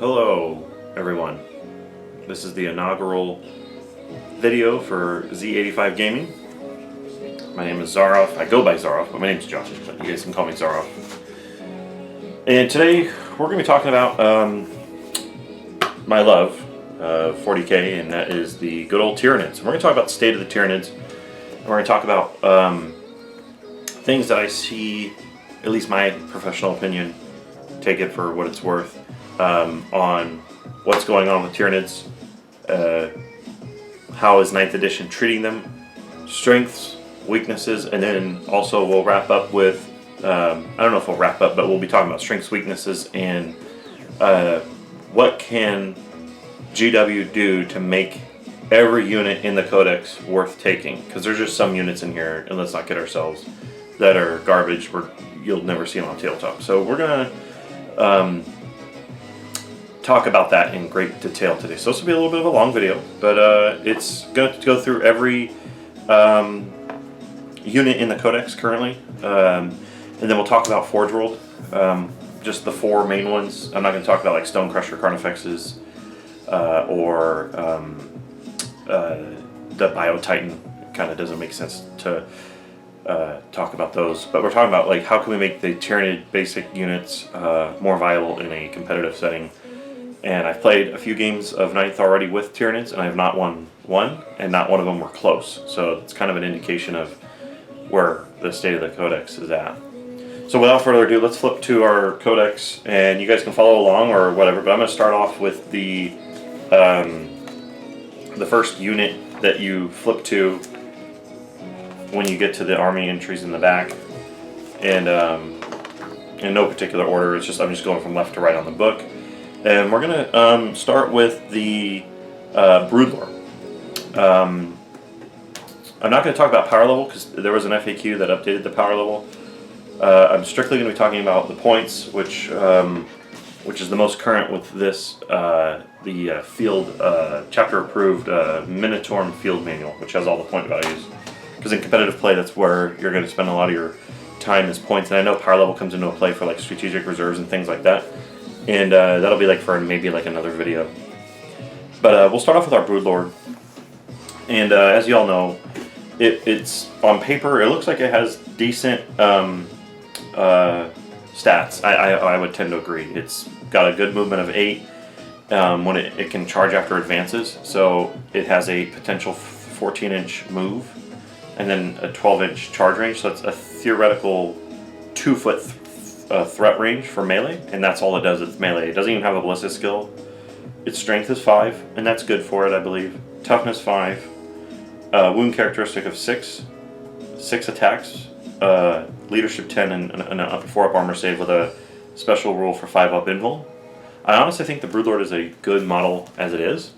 Hello everyone, this is the inaugural video for Z85 Gaming. My name is Zaroff. I go by Zaroff, but my name is Josh, but you guys can call me Zaroff. And today we're going to be talking about my love, 40k, and that is the good old Tyranids. We're going to talk about the state of the Tyranids, and we're going to talk about things that I see, at least my professional opinion, take it for what it's worth, on what's going on with Tyranids, how is 9th edition treating them, strengths, weaknesses, and then also we'll wrap up with, I don't know if we'll wrap up, but we'll be talking about strengths, weaknesses, and what can GW do to make every unit in the codex worth taking, because there's just some units in here, and let's not kid ourselves, that are garbage where you'll never see them on tabletop. So we're gonna talk about that in great detail today. So this will be a little bit of a long video, but it's going to go through every unit in the codex currently, and then we'll talk about Forge World, just the 4 main ones. I'm not going to talk about like Stone Crusher, Carnifexes, or the Bio Titan. Kind of doesn't make sense to talk about those, but we're talking about like how can we make the Tyranid basic units more viable in a competitive setting. And I've played a few games of 9th already with Tyranids, and I have not won one, and not one of them were close. So it's kind of an indication of where the state of the codex is at. So without further ado, let's flip to our codex, and you guys can follow along or whatever, but I'm going to start off with the first unit that you flip to when you get to the army entries in the back. And in no particular order, it's just I'm just going from left to right on the book. And we're going to start with the Broodlord. I'm not going to talk about power level because there was an FAQ that updated the power level. I'm strictly going to be talking about the points, which is the most current with this, the field chapter approved Minotaur field manual, which has all the point values. Because in competitive play, that's where you're going to spend a lot of your time as points. And I know power level comes into play for like strategic reserves and things like that. And that'll be like for maybe like another video. But we'll start off with our Broodlord. And as you all know, it's on paper, it looks like it has decent stats. I would tend to agree. It's got a good movement of 8 when it can charge after advances. So it has a potential 14-inch move and then a 12-inch charge range. So it's a theoretical 2-foot threat range for melee, and that's all it does. It's melee. It doesn't even have a ballista skill. Its strength is 5, and that's good for it, I believe. Toughness 5, wound characteristic of 6 attacks, leadership 10, and a 4-up armor save with a special rule for 5-up invul. I honestly think the Broodlord is a good model as it is.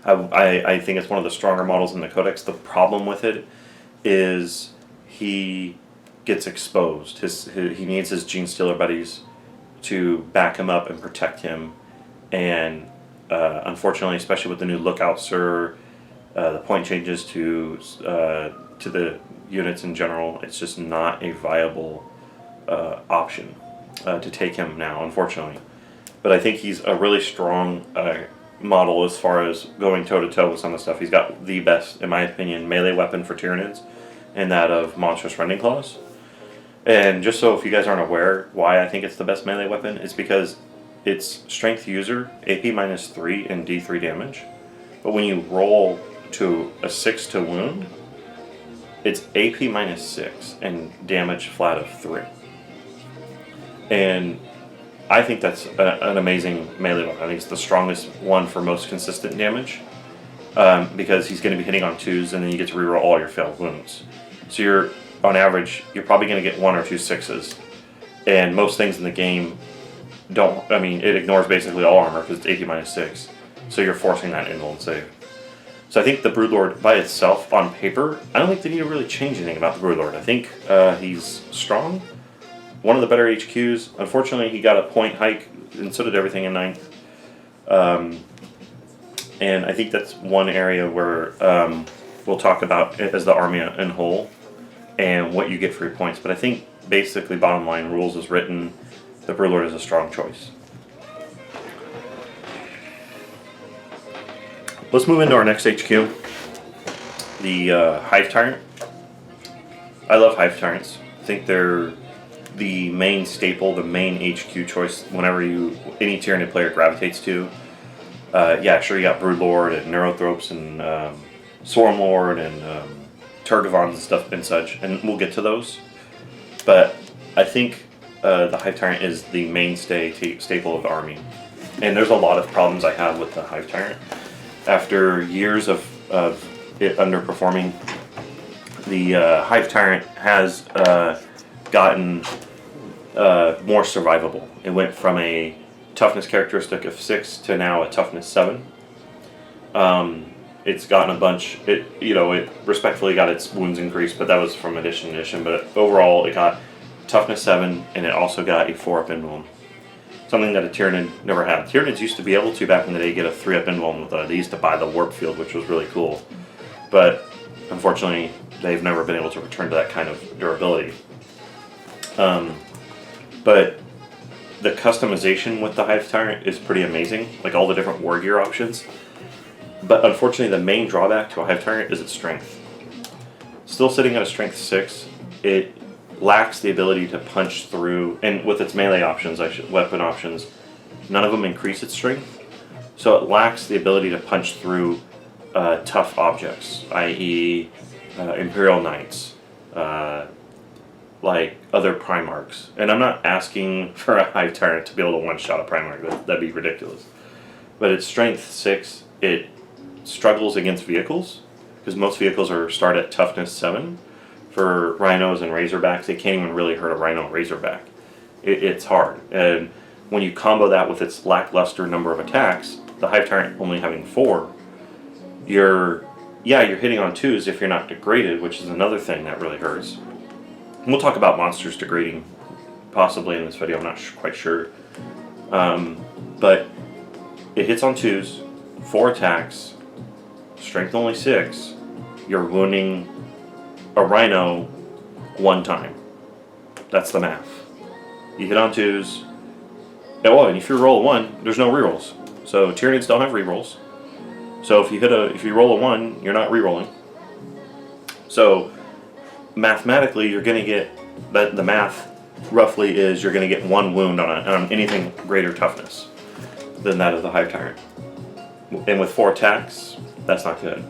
I think it's one of the stronger models in the codex. The problem with it is he gets exposed. He needs his Gene Stealer buddies to back him up and protect him, and unfortunately, especially with the new Lookout Sir, the point changes to the units in general, it's just not a viable option to take him now, unfortunately. But I think he's a really strong model as far as going toe-to-toe with some of the stuff. He's got the best, in my opinion, melee weapon for Tyranids, and that of Monstrous Rending Claws. And just so if you guys aren't aware why I think it's the best melee weapon, it's because it's strength user, AP -3 and D3 damage. But when you roll to a 6 to wound, it's AP -6 and damage flat of 3. And I think that's an amazing melee weapon. I think it's the strongest one for most consistent damage, because he's going to be hitting on 2s, and then you get to reroll all your failed wounds. So you're, on average, you're probably going to get 1 or 2 6s. And most things in the game don't, I mean, it ignores basically all armor because it's AP -6. So you're forcing that invul and save. So I think the Broodlord by itself, on paper, I don't think they need to really change anything about the Broodlord. I think he's strong, one of the better HQs. Unfortunately, he got a point hike, and so did everything in 9th. And I think that's one area where we'll talk about it as the army in whole and what you get for your points. But I think basically bottom line, rules as written, the Broodlord is a strong choice. Let's move into our next HQ, the Hive Tyrant. I love Hive Tyrants. I think they're the main staple, the main HQ choice whenever any Tyranid player gravitates to. Yeah, sure, you got Broodlord and Neurothropes and Swarmlord and Tergavons and stuff and such, and we'll get to those. But I think the Hive Tyrant is the mainstay staple of the army. And there's a lot of problems I have with the Hive Tyrant. After years of it underperforming, the Hive Tyrant has gotten more survivable. It went from a toughness characteristic of 6 to now a toughness 7. It's gotten a bunch. It respectfully got its wounds increased, but that was from edition to edition. But overall, it got toughness 7, and it also got a 4-up end wound. Something that a Tyranid never had. Tyranids used to be able to, back in the day, get a 3-up end wound with they used to buy the warp field, which was really cool. But unfortunately, they've never been able to return to that kind of durability. But the customization with the Hive Tyrant is pretty amazing, like all the different war gear options. But unfortunately, the main drawback to a Hive Tyrant is its strength. Still sitting at a strength 6, it lacks the ability to punch through, and with its melee options, weapon options, none of them increase its strength. So it lacks the ability to punch through tough objects, i.e. Imperial Knights, like other Primarchs. And I'm not asking for a Hive Tyrant to be able to one-shot a Primarch, that'd be ridiculous. But its strength 6, it struggles against vehicles, because most vehicles start at toughness 7. For Rhinos and Razorbacks, they can't even really hurt a Rhino Razorback. It's hard. And when you combo that with its lackluster number of attacks, the Hive Tyrant only having 4, you're hitting on 2s if you're not degraded, which is another thing that really hurts. And we'll talk about monsters degrading possibly in this video, I'm not quite sure. But it hits on 2s, 4 attacks, strength only 6, you're wounding a Rhino 1 time. That's the math. You hit on 2s, and if you roll a 1, there's no rerolls. So Tyranids don't have rerolls. So if you roll a 1, you're not rerolling. So mathematically, you're going to get the math roughly is you're going to get 1 wound on anything greater toughness than that of the Hive Tyrant. And with 4 attacks, that's not good.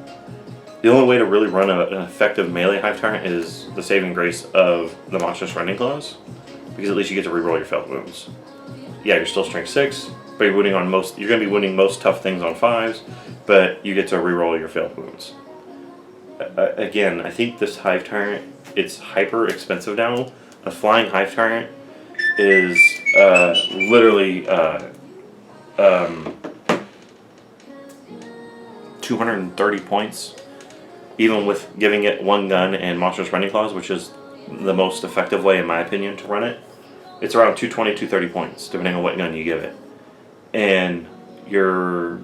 The only way to really run an effective melee Hive Tyrant is the saving grace of the Monstrous Rending Claws, because at least you get to reroll your failed wounds. Yeah, you're still strength 6, but you're going to be wounding most tough things on 5s, but you get to reroll your failed wounds. Again, I think this Hive Tyrant, it's hyper expensive now. A flying Hive Tyrant is literally 230 points. Even with giving it 1 gun and Monstrous Rending Claws, which is the most effective way, in my opinion, to run it, it's around 220, 230 points, depending on what gun you give it. And you're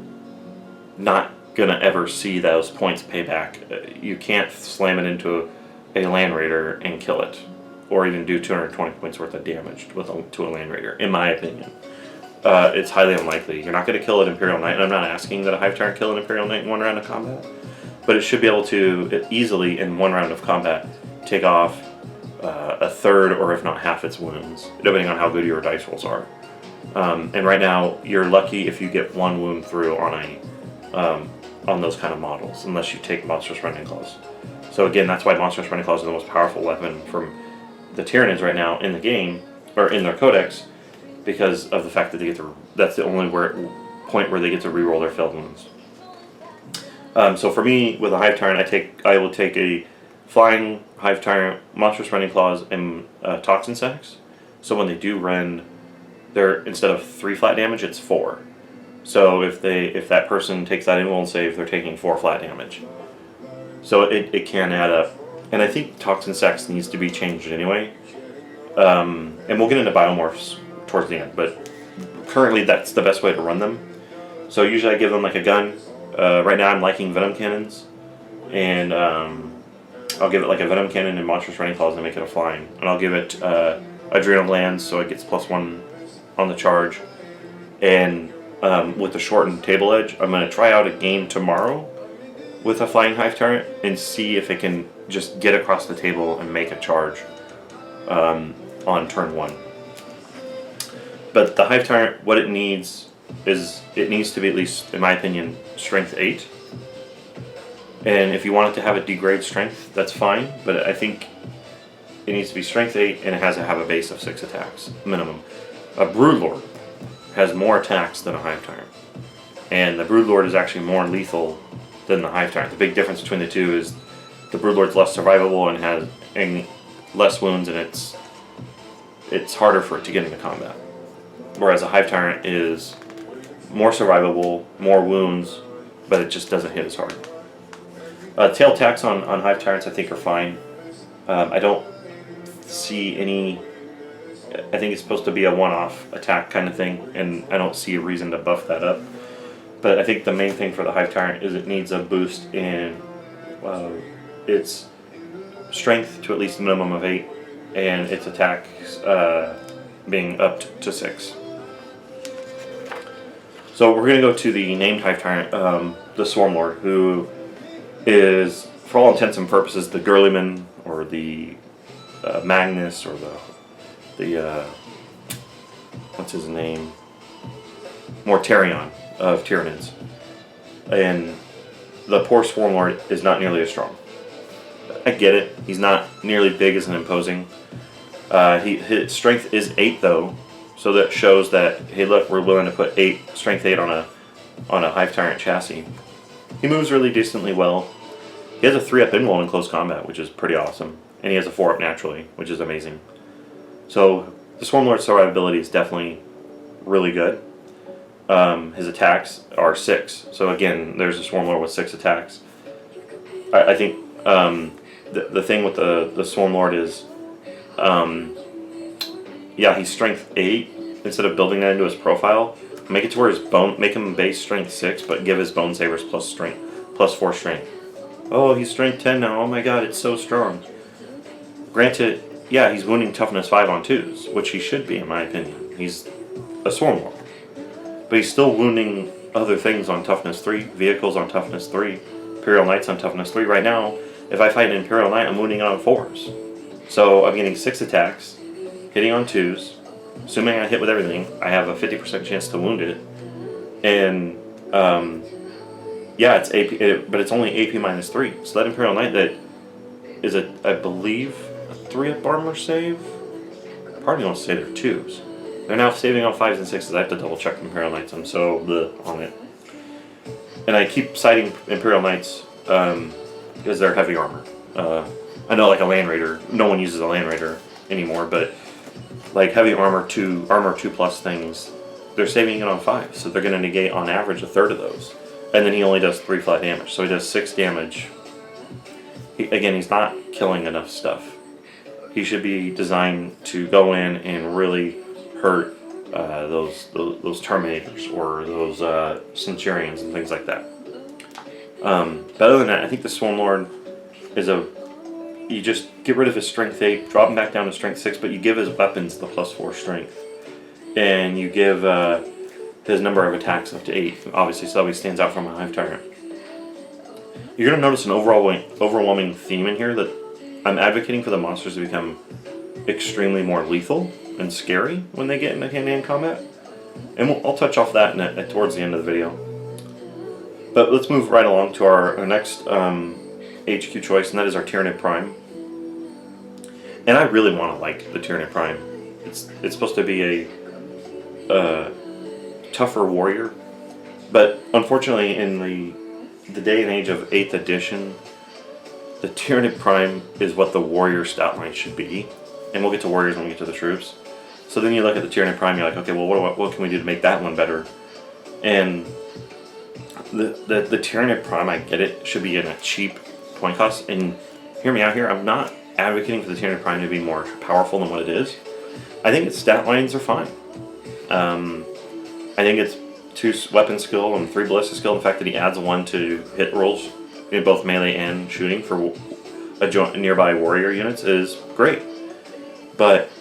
not going to ever see those points pay back. You can't slam it into a Land Raider and kill it, or even do 220 points worth of damage to a Land Raider, in my opinion. It's highly unlikely. You're not going to kill an Imperial Knight, and I'm not asking that a Hive Tyrant kill an Imperial Knight in 1 round of combat. But it should be able to easily, in 1 round of combat, take off a third or if not half its wounds, depending on how good your dice rolls are. And right now, you're lucky if you get 1 wound through on those kind of models, unless you take Monstrous Rending Claws. So again, that's why Monstrous Rending Claws are the most powerful weapon from the Tyranids right now in the game, or in their codex, because of the fact that that's the only point where they get to reroll their failed wounds. So for me, with a Hive Tyrant, I will take a flying Hive Tyrant, Monstrous Rending Claws, and Toxin Sacs. So when they do rend, instead of 3 flat damage, it's 4. So if that person takes that invuln save, they're taking 4 flat damage. So it can add up. And I think Toxin Sacs needs to be changed anyway. And we'll get into Biomorphs towards the end, but currently that's the best way to run them. So usually I give them like a gun. Right now I'm liking Venom Cannons, and I'll give it like a Venom Cannon and Monstrous Rending Claws and make it a flying. And I'll give it Adrenal Glands so it gets +1 on the charge. And with the shortened table edge. I'm going to try out a game tomorrow with a flying Hive Tyrant and see if it can just get across the table and make a charge on turn 1. But the Hive Tyrant, what it needs is, it needs to be, at least in my opinion, strength 8. And if you want it to have a degrade strength, that's fine, but I think it needs to be strength 8 and it has to have a base of 6 attacks, minimum. A Broodlord has more attacks than a Hive Tyrant. And the Broodlord is actually more lethal than the Hive Tyrant. The big difference between the two is the Broodlord's less survivable and has less wounds, and it's harder for it to get into combat. Whereas a Hive Tyrant is more survivable, more wounds, but it just doesn't hit as hard. Tail attacks on Hive Tyrants I think are fine. I don't see any... I think it's supposed to be a one-off attack kind of thing, and I don't see a reason to buff that up. But I think the main thing for the Hive Tyrant is it needs a boost in its strength to at least a minimum of 8, and its attacks being up to 6. So we're going to go to the named Hive Tyrant, the Swarmlord, who is, for all intents and purposes, the Girlyman, or the Magnus, or the what's his name? Mortarion of Tyranids. And the poor Swarmlord is not nearly as strong. I get it. He's not nearly big as and imposing. His strength is 8 though, so that shows that, hey look, we're willing to put strength 8 on a Hive Tyrant chassis. He moves really decently well. He has a 3-up invul in close combat, which is pretty awesome. And he has a 4-up naturally, which is amazing. So the Swarmlord's survivability is definitely really good. His attacks are 6. So again, there's a Swarmlord with 6 attacks. I think the thing with the Swarmlord is, yeah, he's strength 8. Instead of building that into his profile, make it to where make him base strength 6, but give his bone savers plus 4 strength. Oh, he's strength 10 now. Oh my god, it's so strong. Granted, yeah, he's wounding toughness 5 on 2s, which he should be in my opinion. He's a Swarmlord. But he's still wounding other things on toughness 3, vehicles on toughness 3, Imperial Knights on toughness 3. Right now, if I fight an Imperial Knight, I'm wounding on 4s. So I'm getting 6 attacks, hitting on 2s. Assuming I hit with everything, I have a 50% chance to wound it. And yeah, it's AP, but it's only AP minus 3. So that Imperial Knight that is I believe, a 3-up armor save. Part of me wants to say they're 2s. They're now saving on 5s and 6s. I have to double check Imperial Knights. I'm so bleh on it. And I keep citing Imperial Knights because they're heavy armor. I know, like a Land Raider, no one uses a Land Raider anymore, but like heavy armor 2 plus things, they're saving it on 5, so they're going to negate on average a third of those. And then he only does 3 flat damage, so he does 6 damage. Again, he's not killing enough stuff. He should be designed to go in and really hurt those Terminators or those Centurions and things like that. But other than that, I think the Swarmlord is you just get rid of his strength 8, drop him back down to strength 6, but you give his weapons the plus 4 strength. And you give his number of attacks up to 8, obviously, so he stands out from a Hive Tyrant. You're going to notice an overwhelming theme in here that I'm advocating for the monsters to become extremely more lethal and scary when they get into hand-to-hand combat. And I'll touch off that towards the end of the video. But let's move right along to our next HQ choice, and that is our Tyranid Prime. And I really want to like the Tyranid Prime. It's supposed to be a tougher warrior, but unfortunately in the day and age of 8th edition, the Tyranid Prime is what the warrior stat line should be. And we'll get to warriors when we get to the troops. So then you look at the Tyranid Prime, you're like, okay, well, what can we do to make that one better? And the Tyranid Prime, I get it, should be in a cheap point cost. And hear me out here, I'm not advocating for the Tyranid Prime to be more powerful than what it is. I think its stat lines are fine. I think it's 2 weapon skill and 3 ballistic skill. The fact that he adds 1 to hit rolls in both melee and shooting for nearby warrior units is great. But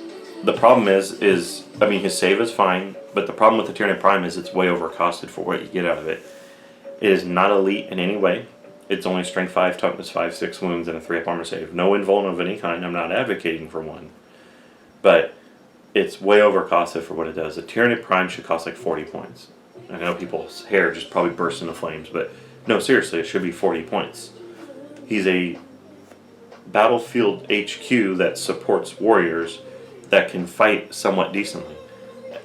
The problem is I mean, his save is fine, but the problem with the Tyranid Prime is it's way overcosted for what you get out of it. It is not elite in any way. It's only strength 5, toughness 5, 6 wounds, and a 3-up armor save. No invuln of any kind. I'm not advocating for one. But it's way overcosted for what it does. The Tyranid Prime should cost like 40 points. I know people's hair just probably burst into flames, but no, seriously, it should be 40 points. He's a battlefield HQ that supports warriors that can fight somewhat decently.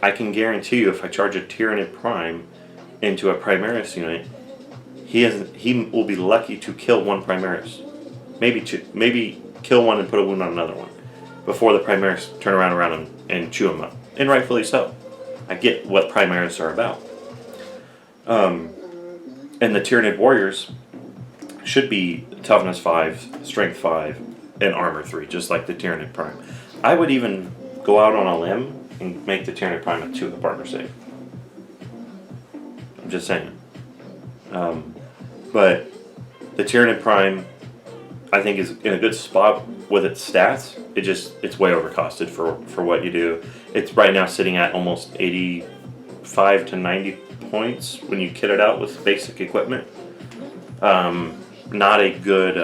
I can guarantee you if I charge a Tyranid Prime into a Primaris unit, he will be lucky to kill one Primaris. Maybe two, maybe kill one and put a wound on another one before the Primaris turn around him and chew him up. And rightfully so. I get what Primaris are about. And the Tyranid warriors should be toughness 5, strength 5, and armor 3, just like the Tyranid Prime. I would even go out on a limb and make the Tyranid Prime a 2-up armor save. I'm just saying. But the Tyranid Prime, I think, is in a good spot with its stats. It's way overcosted for what you do. It's right now sitting at almost 85 to 90 points when you kit it out with basic equipment. Not a good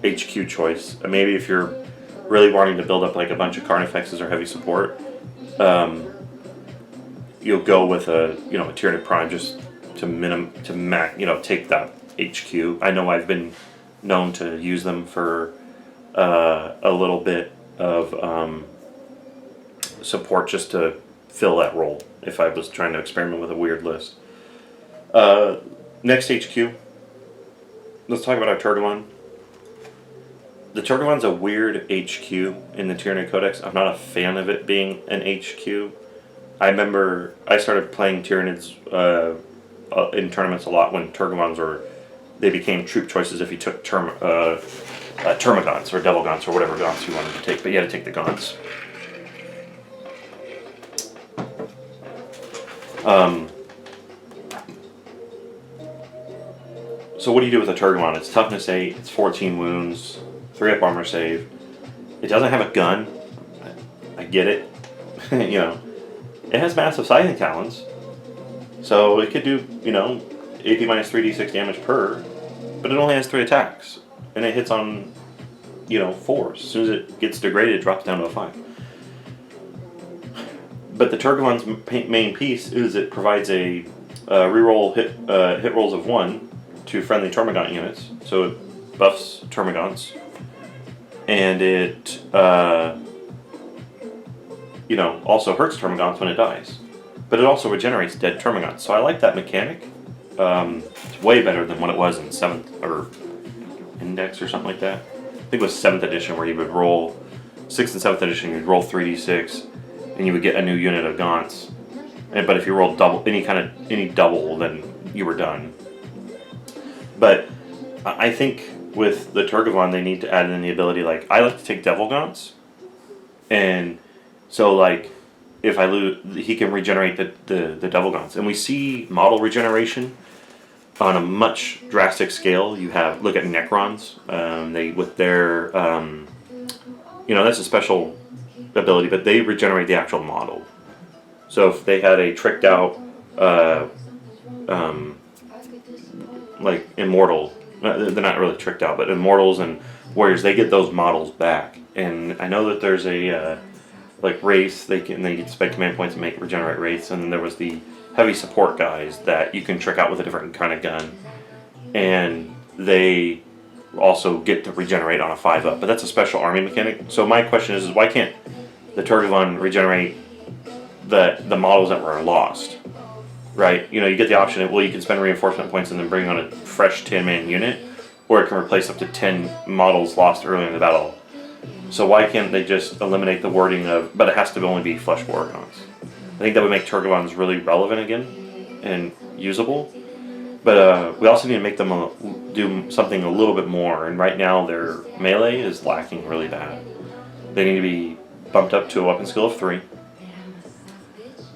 HQ choice. Maybe if you're really wanting to build up like a bunch of Carnifexes or heavy support, you'll go with a Tyranid Prime just to take that HQ. I know I've been known to use them for a little bit of support just to fill that role if I was trying to experiment with a weird list. Next HQ, let's talk about our Turgamon. The Turgamon's a weird HQ in the Tyranid Codex. I'm not a fan of it being an HQ. I remember I started playing Tyranids in tournaments a lot when Turgamons they became troop choices if you took Termagants or Devil Gaunts or whatever Gaunts you wanted to take, but you had to take the Gaunts. So what do you do with a Turgamon? It's toughness 8, it's 14 wounds, 3-up armor save. It doesn't have a gun. I get it. It has massive scything talons. So it could do, AP minus 3d6 damage per, but it only has 3 attacks. And it hits on, 4s. As soon as it gets degraded, it drops down to a 5. But the Turgamon's main piece is it provides a reroll hit rolls of 1 to friendly Termagant units. So it buffs Termagants. And it, also hurts Termagants when it dies. But it also regenerates dead Termagants. So I like that mechanic. It's way better than what it was in 7th or Index or something like that. I think it was 7th edition where you would roll 6th and 7th edition. You'd roll 3d6, and you would get a new unit of Gaunts. But if you rolled any double, then you were done. But I think with the Turgamon, they need to add in the ability. Like I like to take Devil Gaunts, and so like if I lose, he can regenerate the Devil Gaunts, and we see model regeneration on a much drastic scale. You look at Necrons. They with their that's a special ability, but they regenerate the actual model. So if they had a tricked out like Immortal, they're not really tricked out, but Immortals and Warriors, they get those models back. And I know that there's a Wraiths, they can spend command points and make regenerate Wraiths, and then there was the heavy support guys that you can trick out with a different kind of gun, and they also get to regenerate on a 5-up, but that's a special army mechanic. So my question is why can't the Turgamon regenerate the models that were lost? Right? You get the option of, you can spend reinforcement points and then bring on a fresh 10-man unit, or it can replace up to 10 models lost early in the battle. So why can't they just eliminate the wording of, but it has to only be flesh war Gaunts? I think that would make Turgamons really relevant again and usable. But we also need to make them do something a little bit more, and right now their melee is lacking really bad. They need to be bumped up to a weapon skill of 3.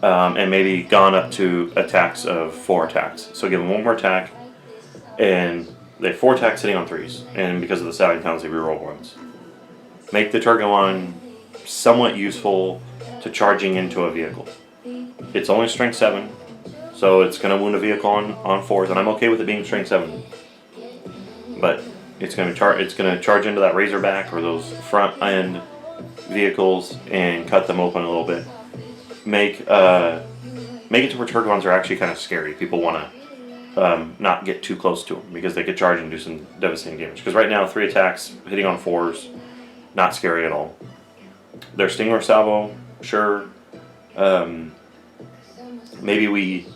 And maybe gone up to attacks of 4 attacks. So give them 1 more attack, and they have 4 attacks sitting on 3s, and because of the Saturn talents, they reroll 1s. make the Turgamon somewhat useful to charging into a vehicle. It's only strength 7, so it's going to wound a vehicle on 4s, and I'm okay with it being strength 7. But it's going to charge into that Razorback or those front end vehicles and cut them open a little bit. Make it to where Turgamons are actually kind of scary. People want to not get too close to them because they could charge and do some devastating damage. Because right now, 3 attacks hitting on 4s, not scary at all. Their Stinger Salvo, sure. Maybe we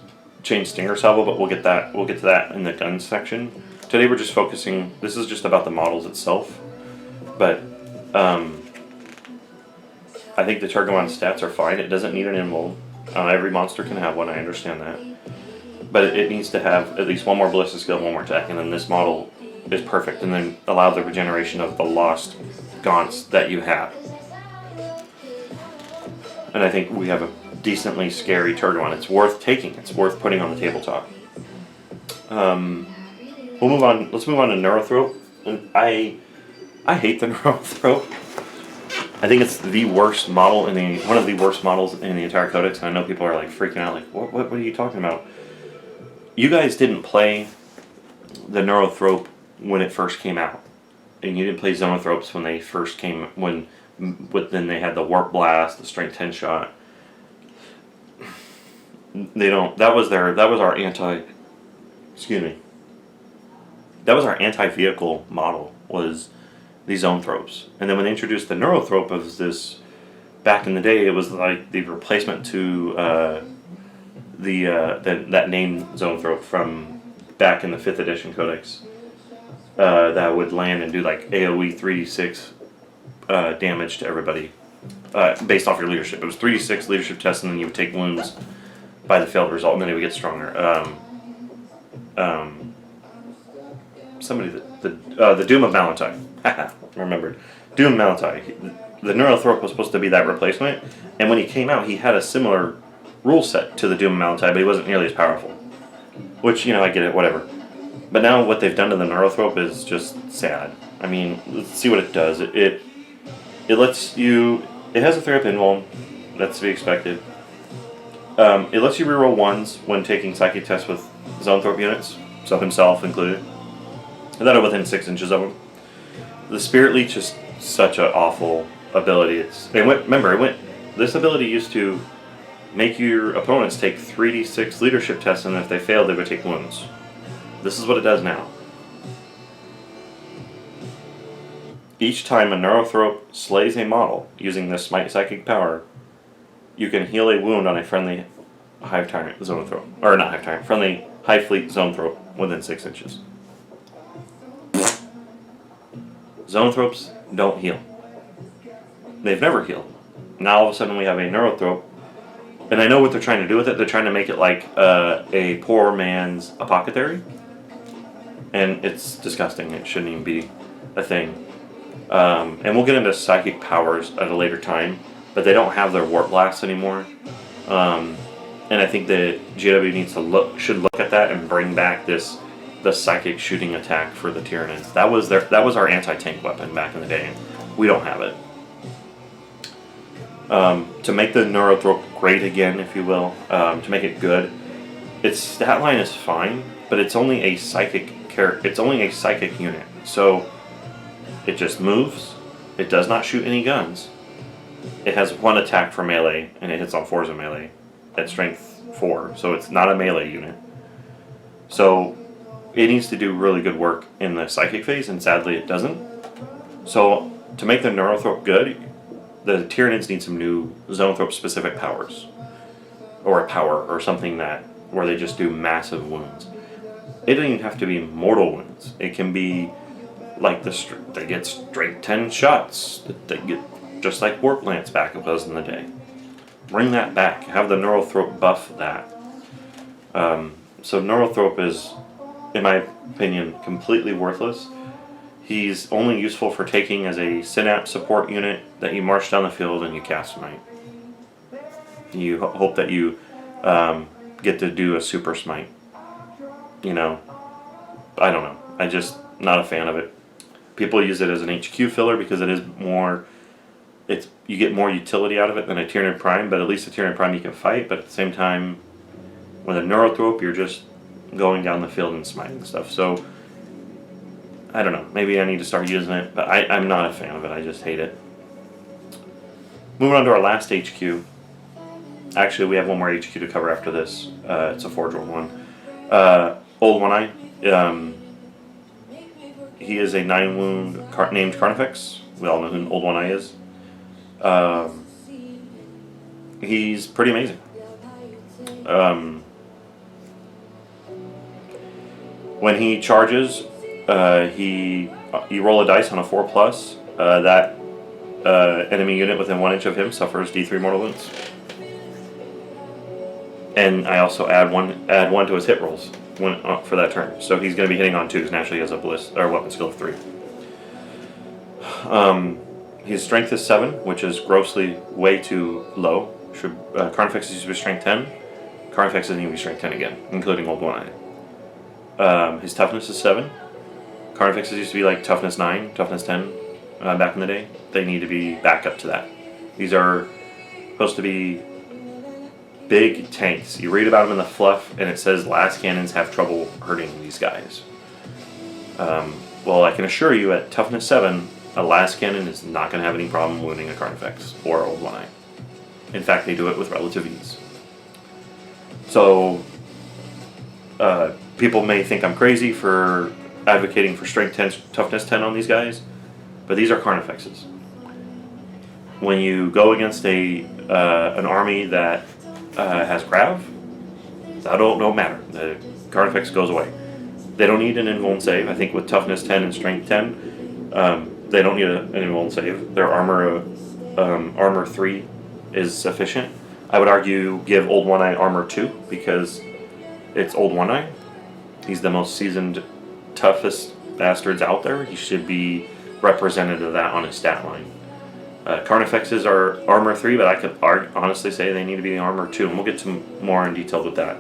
change Stinger Salvo, but we'll get to that in the gun section. Today we're just focusing. This is just about the models itself, but I think the Turgamon stats are fine. It doesn't need an invuln. Every monster can have one. I understand that, but it needs to have at least one more ballistic skill, one more attack, and then this model is perfect, and then allow the regeneration of the lost gaunts that you have. And I think we have a decently scary Turgamon. It's worth taking. It's worth putting on the tabletop. We'll move on. Let's move on to Neurothrope. And I hate the Neurothrope. I think it's the worst model one of the worst models in the entire codex. And I know people are like freaking out, like, what are you talking about? You guys didn't play the Neurothrope when it first came out, and you didn't play Zonothropes when they first came. Then they had the Warp Blast, the Strength 10 shot. They don't. That was our excuse me. That was our anti-vehicle model, was these Zonothropes. And then when they introduced the Neurothrope of this, back in the day, it was like the replacement to that named Zonothrope from back in the 5th edition codex. That would land and do like AoE 3d6 damage to everybody based off your leadership. It was 3d6 leadership test, and then you would take wounds by the failed result, and then it would get stronger. The Doom of Malantine. Remembered. Doom Malantine. The Neurothrope was supposed to be that replacement, and when he came out, he had a similar rule set to the Doom of Malantine, but he wasn't nearly as powerful. Which, I get it, whatever. But now what they've done to the Neurothrope is just sad. I mean, let's see what it does. It lets you... It has a 3-up invuln. That's to be expected. It lets you reroll 1s when taking psychic tests with Zonothrope units, so himself included, that are within 6 inches of him. The Spirit Leech is such an awful ability. This ability used to make your opponents take 3d6 leadership tests, and if they failed, they would take wounds. This is what it does now. Each time a Neurothrope slays a model using this Smite Psychic power, you can heal a wound on a friendly Hive Tyrant Zonothrope. Or not Hive Tyrant, friendly Hive Fleet Zonothrope within 6 inches. Zonothropes don't heal. They've never healed. Now all of a sudden we have a Neurothrope, and I know what they're trying to do with it. They're trying to make it like a poor man's apothecary, and it's disgusting. It shouldn't even be a thing. And we'll get into psychic powers at a later time, but they don't have their Warp Blast anymore. And I think that GW should look at that and bring back the psychic shooting attack for the Tyranids. That was our anti-tank weapon back in the day. We don't have it. To make the Neurothrope great again, if you will, to make it good, its stat line is fine, but it's only a psychic unit. So it just moves. It does not shoot any guns. It has 1 attack for melee, and it hits on 4s in melee at strength 4. So it's not a melee unit. So it needs to do really good work in the psychic phase, and sadly it doesn't. So to make the Neurothrope good, the Tyranids need some new Zonothrope specific powers, or a power, or something where they just do massive wounds. It doesn't even have to be mortal wounds. It can be like they get strength 10 shots. They get just like Warp Lance back it was in the day. Bring that back. Have the Neurothrope buff that. So Neurothrope is, in my opinion, completely worthless. He's only useful for taking as a Synapse support unit that you march down the field and you cast Smite. You hope that you get to do a Super Smite. I don't know. I'm just not a fan of it. People use it as an HQ filler because it is more. You get more utility out of it than a Tyranid Prime, but at least a Tyranid Prime you can fight. But at the same time, with a Neurothrope, you're just going down the field and smiting stuff. So I don't know. Maybe I need to start using it, but I'm not a fan of it. I just hate it. Moving on to our last HQ. Actually, we have one more HQ to cover after this. It's a Forge World one. Old One Eye. He is a 9-wound named Carnifex. We all know who Old One Eye is. He's pretty amazing. When he charges, you roll a dice on a 4+. That enemy unit within 1 inch of him suffers D3 mortal wounds. And I also add one to his hit rolls for that turn. So he's going to be hitting on 2 because naturally he has a weapon skill of 3. His strength is 7, which is grossly way too low. Carnifex used to be strength 10. Carnifex doesn't even be strength 10 again, including Old One Eye. His toughness is 7. Carnifex used to be like toughness 9, toughness 10 back in the day. They need to be back up to that. These are supposed to be big tanks. You read about them in the fluff, and it says last cannons have trouble hurting these guys. Well, I can assure you, at toughness 7, a last cannon is not going to have any problem wounding a Carnifex or Old One Eye. In fact, they do it with relative ease. So, people may think I'm crazy for advocating for strength 10, toughness 10 on these guys, but these are Carnifexes. When you go against an army that has Grav, that don't matter. The Carnifex goes away. They don't need an invuln save. I think with toughness 10 and strength 10, they don't need an invuln save. Their armor 3 is sufficient. I would argue give Old One Eye armor 2 because it's Old One Eye. He's the most seasoned, toughest bastards out there. He should be representative of that on his stat line. Carnifexes are armor 3, but I could honestly say they need to be armor 2, and we'll get to more in detail with that.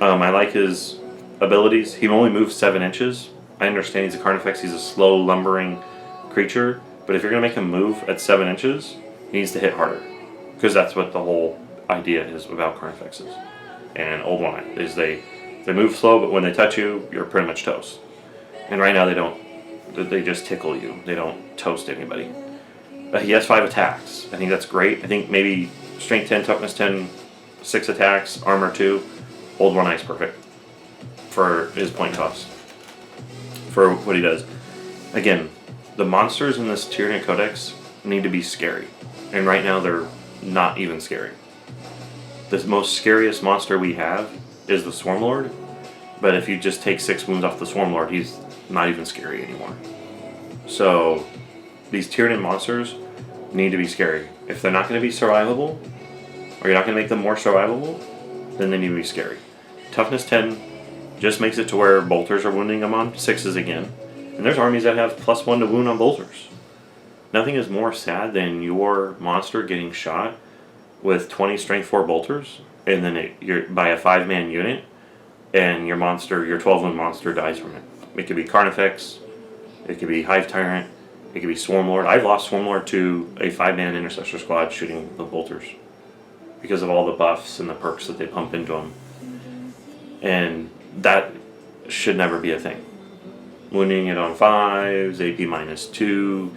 I like his abilities. He only moves 7 inches. I understand he's a Carnifex. He's a slow, lumbering creature, but if you're going to make him move at 7 inches, he needs to hit harder, because that's what the whole idea is about Carnifexes. And Old One Eye is they move slow, but when they touch you, you're pretty much toast. And right now they don't. They just tickle you. They don't toast anybody. He has 5 attacks. I think that's great. I think maybe strength 10, toughness 10, 6 attacks, armor 2. Old One Eye is perfect for his point cost. For what he does. Again, the monsters in this Tyranid Codex need to be scary. And right now they're not even scary. The most scariest monster we have is the Swarmlord. But if you just take 6 wounds off the Swarmlord, he's not even scary anymore. So these Tyranid monsters need to be scary. If they're not going to be survivable, or you're not going to make them more survivable, then they need to be scary. Toughness 10 just makes it to where bolters are wounding them on 6s again. And there's armies that have +1 to wound on bolters. Nothing is more sad than your monster getting shot with 20 strength 4 bolters, and then you're by a 5-man unit, and your 12-wound monster dies from it. It could be Carnifex, it could be Hive Tyrant, it could be Swarmlord. I've lost Swarmlord to a 5-man intercessor squad shooting the bolters because of all the buffs and the perks that they pump into them. And that should never be a thing. Wounding it on 5s, AP -2,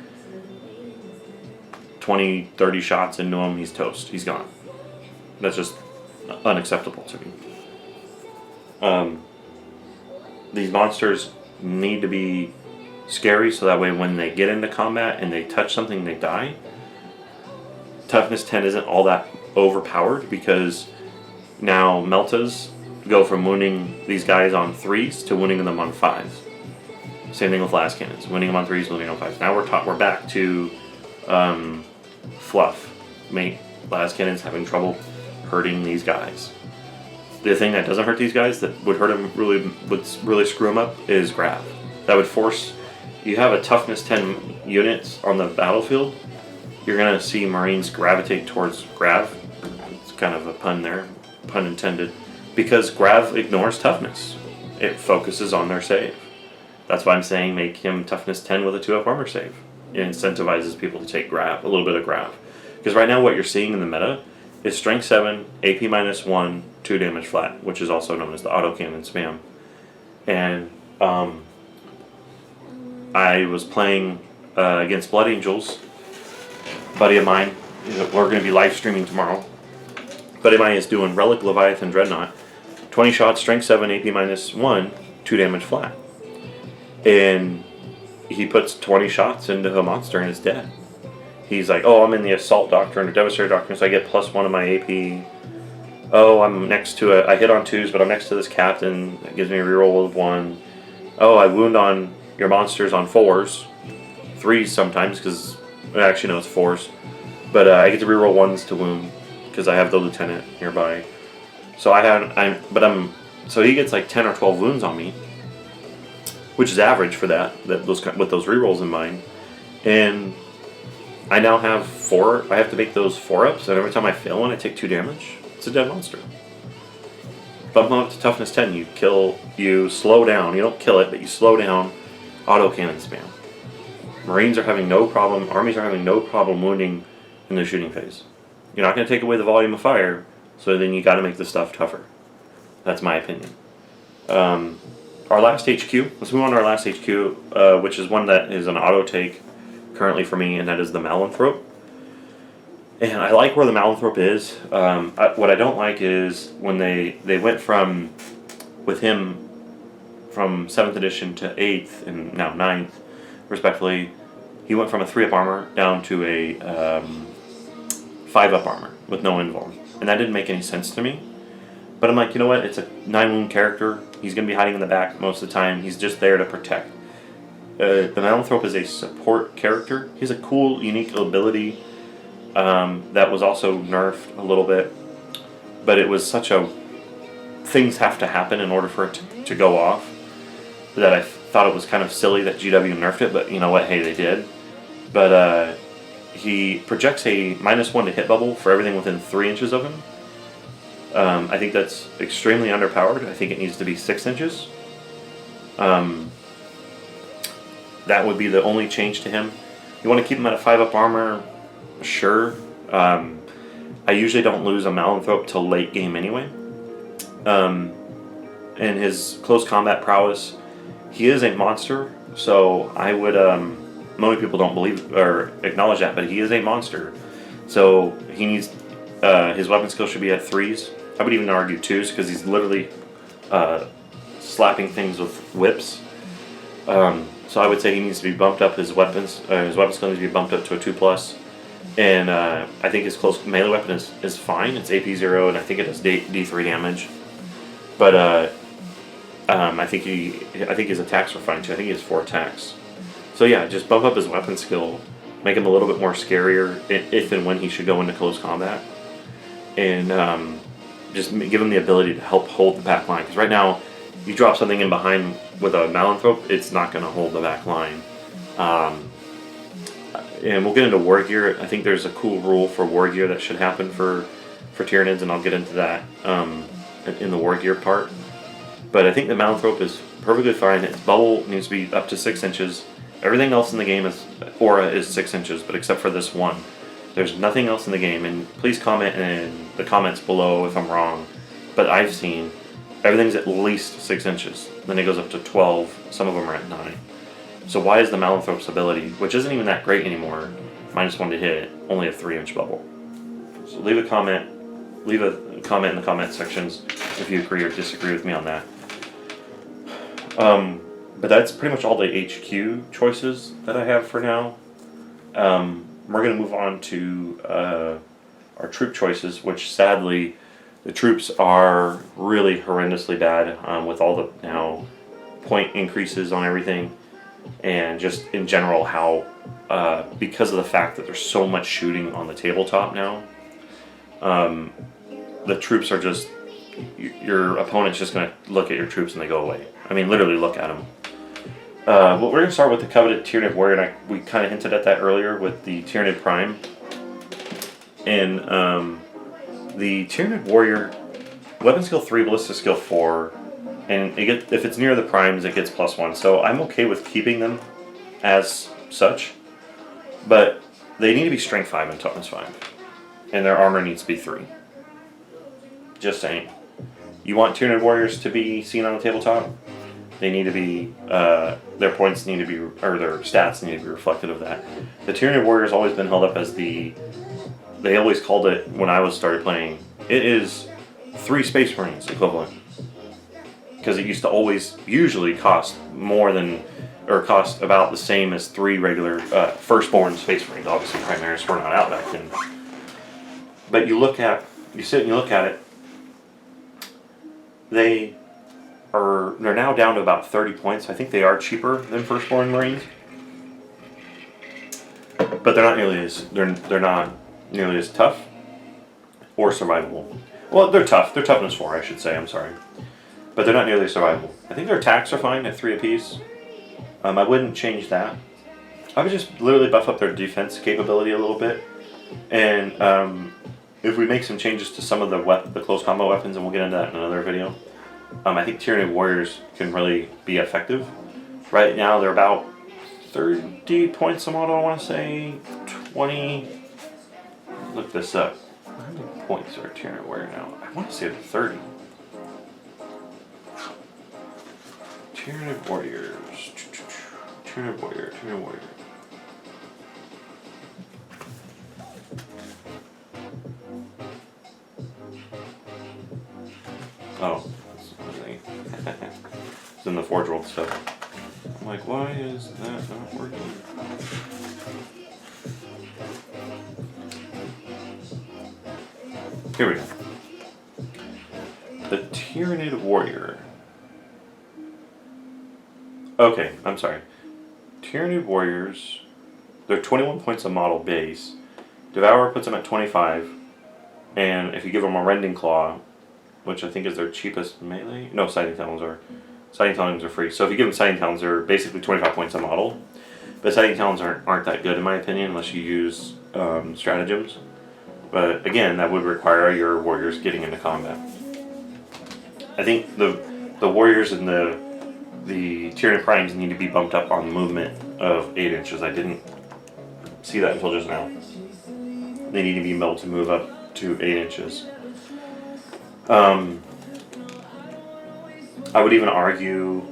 20, 30 shots into him, he's toast. He's gone. That's just unacceptable to me. These monsters need to be scary so that way when they get into combat and they touch something, they die. Toughness 10 isn't all that overpowered because now Meltas go from wounding these guys on 3s to wounding them on 5s. Same thing with last cannons. Wounding them on 3s, wounding them on 5s. Now we're back to fluff. Last cannons having trouble hurting these guys. The thing that doesn't hurt these guys that would hurt them would really screw them up is Grav. That would force. You have a toughness 10 units on the battlefield, you're going to see Marines gravitate towards Grav. It's kind of a pun there, pun intended, because Grav ignores toughness. It focuses on their save. That's why I'm saying make him toughness 10 with a 2-up armor save. It incentivizes people to take grab, a little bit of grab. Because right now what you're seeing in the meta is strength 7, AP -1, 2 damage flat, which is also known as the autocannon spam. And I was playing against Blood Angels. A buddy of mine, we're going to be live streaming tomorrow. A buddy of mine is doing Relic Leviathan Dreadnought. 20 shots, strength 7, AP -1, 2 damage flat. And he puts 20 shots into a monster and it's dead. He's like, oh, I'm in the Assault Doctrine or Devastator Doctrine, so I get +1 of my AP. Oh, I'm next to I hit on 2s, but I'm next to this captain that gives me a reroll of 1. Oh, I wound on your monsters on 4s. 3s sometimes, because, actually no, it's 4s. But I get to reroll 1s to wound, because I have the Lieutenant nearby. So so he gets like 10 or 12 wounds on me, which is average for with those rerolls in mind. And I now have 4, I have to make those 4-ups, and every time I fail one, I take 2 damage. It's a dead monster. Bump them up to toughness 10, you slow down, you don't kill it, but you slow down autocannon spam. Marines are having no problem, armies are having no problem wounding in the shooting phase. You're not going to take away the volume of fire, so then you got to make the stuff tougher. That's my opinion. Our last HQ, let's move on to our last HQ, which is one that is an auto take currently for me, and that is the Malanthrope. And I like where the Malanthrope is. What I don't like is when they went with him from 7th edition to 8th and now 9th, respectively. He went from a 3-up armor down to a 5-up armor with no invuln. And that didn't make any sense to me. But I'm like, you know what? It's a 9-wound character. He's going to be hiding in the back most of the time. He's just there to protect. The Malanthrope is a support character. He has a cool, unique ability that was also nerfed a little bit. But it was such a... Things have to happen in order for it to go off. That I thought it was kind of silly that GW nerfed it. But you know what? Hey, they did. But he projects a -1 to hit bubble for everything within 3 inches of him. I think that's extremely underpowered. I think it needs to be 6 inches. That would be the only change to him. You want to keep him at a 5-up armor? Sure. I usually don't lose a Malanthrope till late game anyway. And his close combat prowess, he is a monster, so I would... many people don't believe or acknowledge that, but he is a monster. So he needs... his weapon skill should be at 3s. I would even argue 2s, because he's literally slapping things with whips. So I would say he needs to be bumped up. His weapon skill needs to be bumped up to a 2+. And I think his close melee weapon is fine. It's AP 0, and I think it does D3 damage. But I think his attacks are fine too. I think he has 4 attacks. So yeah, just bump up his weapon skill, make him a little bit more scarier if and when he should go into close combat, and just give him the ability to help hold the back line. Because right now, you drop something in behind with a Malanthrope, it's not going to hold the back line. And we'll get into War Gear. I think there's a cool rule for War Gear that should happen for Tyranids, and I'll get into that in the War Gear part. But I think the Malanthrope is perfectly fine. Its bubble needs to be up to 6 inches. Everything else in the game aura is 6 inches, but except for this one. There's nothing else in the game, and please comment in the comments below if I'm wrong. But I've seen everything's at least 6 inches. Then it goes up to 12. Some of them are at 9. So why is the Malanthrope's ability, which isn't even that great anymore, -1 to hit, only a 3-inch bubble? So leave a comment in the comment sections if you agree or disagree with me on that. But that's pretty much all the HQ choices that I have for now. We're going to move on to our troop choices, which sadly the troops are really horrendously bad with all the now point increases on everything, and just in general how because of the fact that there's so much shooting on the tabletop now, the troops are just, your opponent's just going to look at your troops and they go away. I mean, literally look at them. Well, we're going to start with the coveted Tyranid Warrior, and we kind of hinted at that earlier with the Tyranid Prime. And the Tyranid Warrior, weapon skill 3, ballista skill 4, and if it's near the primes, it gets +1. So I'm okay with keeping them as such, but they need to be strength 5 and toughness 5, and their armor needs to be 3. Just saying. You want Tyranid warriors to be seen on the tabletop? They need to be, their points need to be, or their stats need to be reflective of that. The Tyranid warrior has always been held up as they always called it when I started playing, it is 3 Space Marines equivalent. Because it used to usually cost more than, or cost about the same as 3 regular firstborn Space Marines. Obviously, Primaris were not out back then. But you sit and you look at it, they're now down to about 30 points. I think they are cheaper than firstborn Marines, but they're not nearly as tough or survivable. Well, they're tough. They're toughness 4, I should say. I'm sorry, but they're not nearly survivable. I think their attacks are fine at 3 apiece. I wouldn't change that. I would just literally buff up their defense capability a little bit, and if we make some changes to some of the close combo weapons, and we'll get into that in another video, I think Tyranid warriors can really be effective. Right now they're about 30 points a model, I want to say 20. Look this up. How many points are Tyranid warrior now? I want to say they're 30. Tyranid warriors. Tyranid warrior. Oh, it's in the Forge World stuff. I'm like, why is that not working? Here we go. The Tyranid warrior. Okay, I'm sorry. Tyranid warriors, they're 21 points a model base. Devourer puts them at 25, and if you give them a Rending Claw, which I think is their cheapest melee. No, Sighting Talons are free. So if you give them Sighting Talons, they're basically 25 points a model. But Sighting Talons aren't that good in my opinion unless you use stratagems. But again, that would require your warriors getting into combat. I think the warriors and the Tyranid primes need to be bumped up on movement of 8 inches. I didn't see that until just now. They need to be able to move up to 8 inches. I would even argue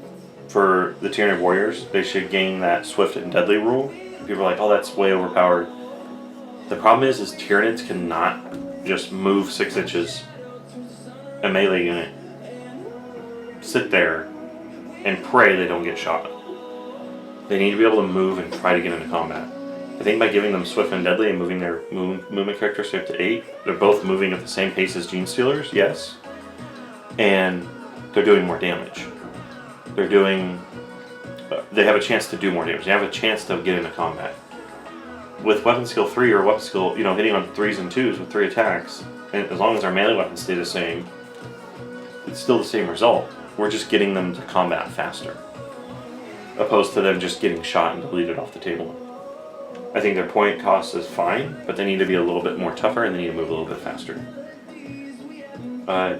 for the Tyranid warriors, they should gain that swift and deadly rule. People are like, oh, that's way overpowered. The problem is Tyranids cannot just move 6 inches, a melee unit, sit there, and pray they don't get shot. They need to be able to move and try to get into combat. I think by giving them swift and deadly and moving their movement characteristic to 8, they're both moving at the same pace as Gene Stealers, yes, and they're doing more damage. They have a chance to do more damage. They have a chance to get into combat. With weapon skill 3 or weapon skill, hitting on 3s and 2s with 3 attacks, and as long as our melee weapons stay the same, it's still the same result. We're just getting them to combat faster, opposed to them just getting shot and deleted off the table. I think their point cost is fine, but they need to be a little bit more tougher and they need to move a little bit faster.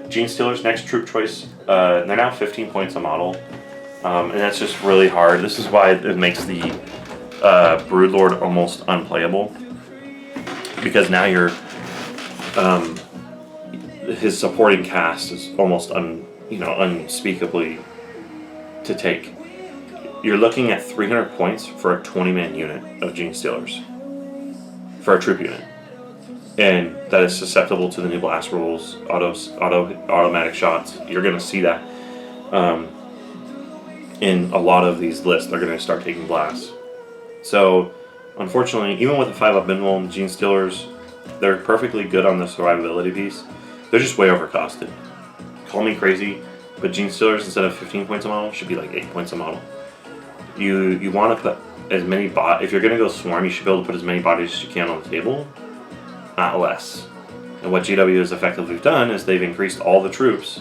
Gene Stealers, next troop choice, they're now 15 points a model, and that's just really hard. This is why it makes the Broodlord almost unplayable, because now his supporting cast is almost unspeakably to take. You're looking at 300 points for a 20-man unit of Gene Stealers for a troop unit, and that is susceptible to the new blast rules, automatic shots. You're going to see that in a lot of these lists. They're going to start taking blasts. So, unfortunately, even with a 5-up minimum, Gene Stealers, they're perfectly good on the survivability piece. They're just way overcosted. Call me crazy, but Gene Stealers, instead of 15 points a model, should be like 8 points a model. You want to put as many if you're going to go swarm, you should be able to put as many bodies as you can on the table, not less. And what GW has effectively done is they've increased all the troops,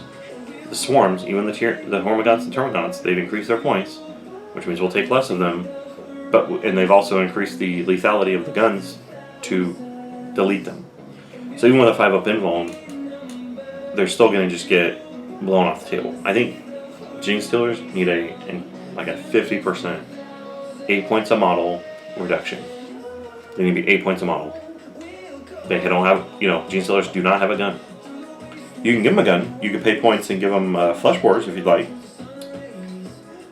the swarms, even the Hormagaunts and Termagants, they've increased their points, which means we'll take less of them, and they've also increased the lethality of the guns to delete them. So even with a 5-up invuln, they're still going to just get blown off the table. I think Gene Stealers need like a 50%, 8 points a model reduction. They need to be 8 points a model. They don't have, Gene Stealers do not have a gun. You can give them a gun. You can pay points and give them flesh bores if you'd like.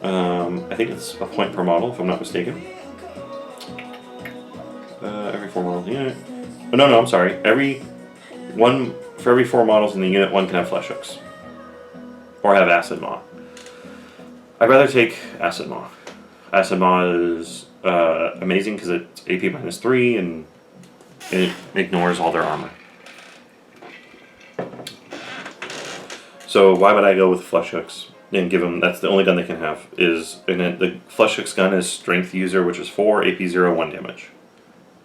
I think it's a point per model, if I'm not mistaken. Every 4 models in the unit. Oh, no, I'm sorry. For every 4 models in the unit, one can have flesh hooks. Or have acid maw. I'd rather take acid maw. Acid maw is amazing because it's AP -3 and it ignores all their armor. So why would I go with flesh hooks and give them? That's the only gun they can have. The flesh hooks gun is strength user, which is 4 AP 0 1 damage,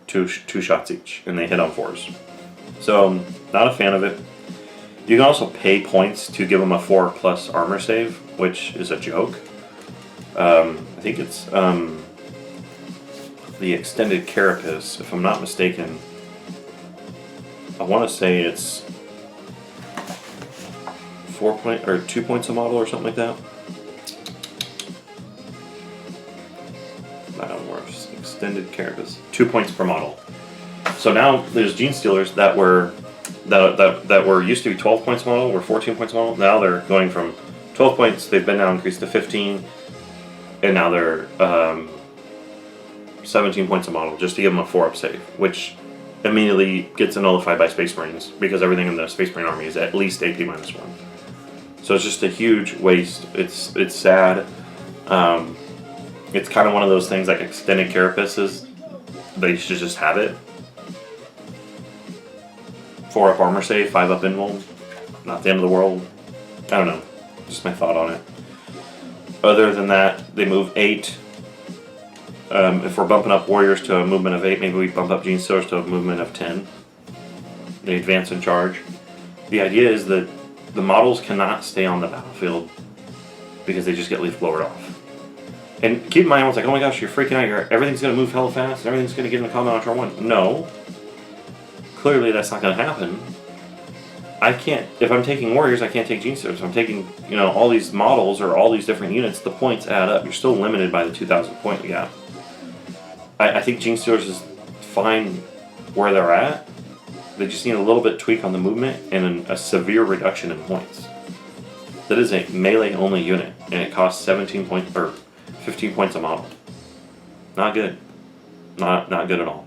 two shots each, and they hit on 4s. So not a fan of it. You can also pay points to give them a 4+ armor save, which is a joke. I think it's the extended carapace, if I'm not mistaken. I want to say it's 2 points a model or something like that. Extended carapace, 2 points per model. So now there's Gene Stealers that were used to be 12 points a model, or 14 points a model. Now they're going from 12 points. They've been now increased to 15, and now they're 17 points a model just to give them a 4-up save, which immediately gets nullified by Space Marines because everything in the Space Marine army is at least AP -1. So it's just a huge waste. It's sad. It's kind of one of those things like extended carapaces. They should just have it. 4-up armor save, 5-up invuln. Not the end of the world. I don't know. Just my thought on it. Other than that, they move 8. If we're bumping up warriors to a movement of 8, maybe we bump up Gene Stealers to a movement of 10. They advance and charge. The idea is that the models cannot stay on the battlefield because they just get leaf blowered off. And keep in mind, everyone's like, oh my gosh, you're freaking out. Everything's going to move hella fast. Everything's going to get into combat on turn 1. No. Clearly, that's not going to happen. I can't, if I'm taking warriors, I can't take Gene Stealers. If I'm taking, all these models or all these different units, the points add up. You're still limited by the 2,000 point gap. I think Gene Stealers is fine where they're at. They just need a little bit tweak on the movement and a severe reduction in points. That is a melee-only unit, and it costs 17 points, or 15 points a model. Not good. Not good at all.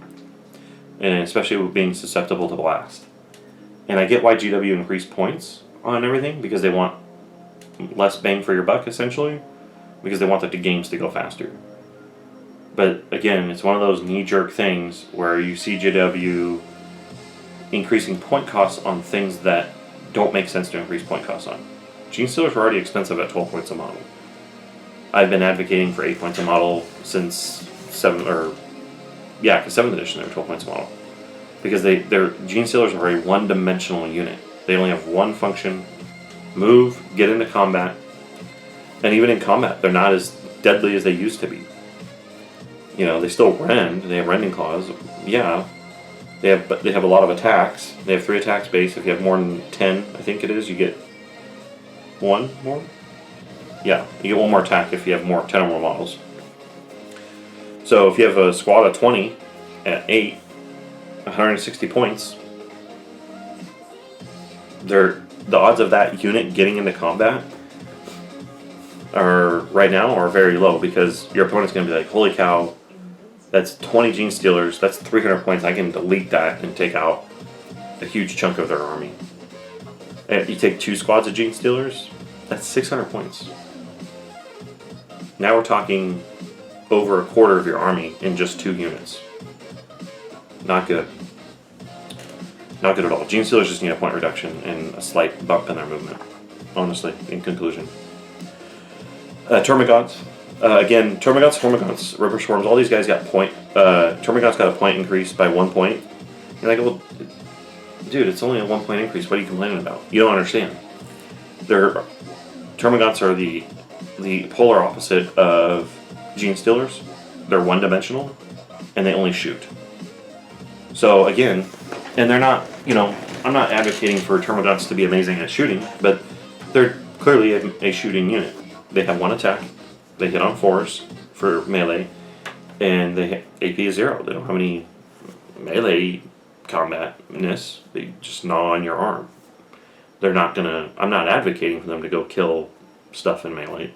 And especially with being susceptible to blast. And I get why GW increased points on everything, because they want less bang for your buck, essentially. Because they want the games to go faster. But again, it's one of those knee-jerk things where you see GW increasing point costs on things that don't make sense to increase point costs on. Gene Stealers were already expensive at 12 points a model. I've been advocating for 8 points a model since 7th edition. They were 12 points a model because their Gene Stealers are a one-dimensional unit. They only have one function: move, get into combat, and even in combat, they're not as deadly as they used to be. They still rend. They have rending claws. Yeah, they have a lot of attacks. They have 3 attacks base. If you have more than 10, I think it is, you get 1 more. Yeah, you get 1 more attack if you have 10 or more models. So if you have a squad of 20 at 8, 160 points, the odds of that unit getting into combat right now are very low, because your opponent's going to be like, holy cow, that's 20 Gene Stealers, that's 300 points, I can delete that and take out a huge chunk of their army. And you take 2 squads of Gene Stealers, that's 600 points. Now we're talking over a quarter of your army in just 2 units. Not good. Not good at all. Gene Stealers just need a point reduction and a slight bump in their movement, honestly, in conclusion. Termagants. Again, Termagants, Hormagaunts, Ripper Swarms, all these guys got point. Termagants got a point increase by 1 point. You're like, well, dude, it's only a 1 point increase. What are you complaining about? You don't understand. Termagants are the polar opposite of Gene Stealers. They're one-dimensional, and they only shoot. So again, and they're not, I'm not advocating for Termagants to be amazing at shooting, but they're clearly a shooting unit. they have 1 attack, they hit on 4s for melee, and they hit AP is 0. They don't have any melee combatness. They just gnaw on your arm. They're not gonna. I'm not advocating for them to go kill stuff in melee.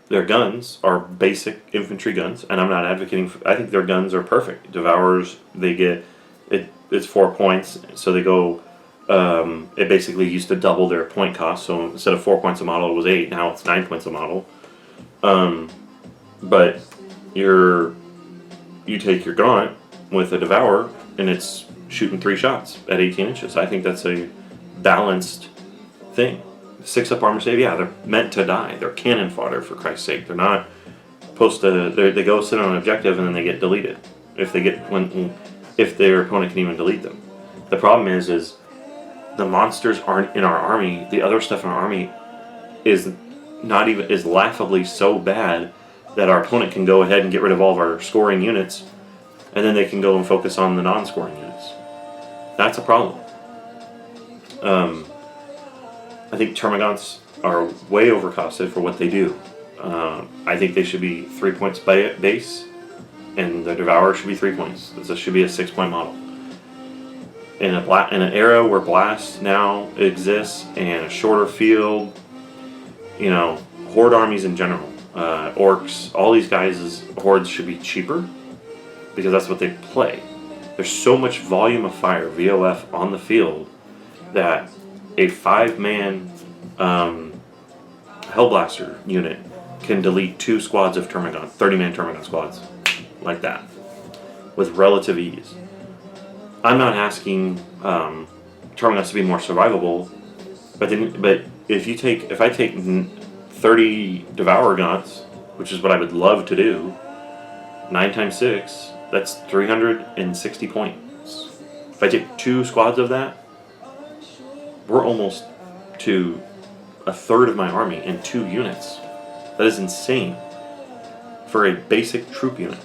Their guns are basic infantry guns, and I'm not advocating for. I think their guns are perfect. Devourers, they get it. It's 4 points, so they go. It basically used to double their point cost. So instead of 4 points a model, it was 8. Now it's 9 points a model. But you take your gaunt with a Devourer, and it's shooting 3 shots at 18 inches. I think that's a balanced thing. 6-up armor save, yeah, they're meant to die. They're cannon fodder, for Christ's sake. They're not supposed to. They go sit on an objective and then they get deleted if their opponent can even delete them. The problem is the monsters aren't in our army. The other stuff in our army is laughably so bad that our opponent can go ahead and get rid of all of our scoring units, and then they can go and focus on the non-scoring units. That's a problem. I think Termagants are way overcosted for what they do. I think they should be 3 points base, and the Devourer should be 3 points. This should be a 6-point model. In an era where Blast now exists and a shorter field, Horde armies in general, Orcs, all these guys' Hordes should be cheaper because that's what they play. There's so much volume of fire, VOF, on the field that a 5-man Hellblaster unit can delete 2 squads of Termagant, 30-man Termagant squads, like that, with relative ease. I'm not asking Termagants to be more survivable, but if I take 30 Devourer Gaunts, which is what I would love to do, 9 times 6, that's 360 points. If I take 2 squads of that, we're almost to a third of my army in 2 units. That is insane for a basic troop unit.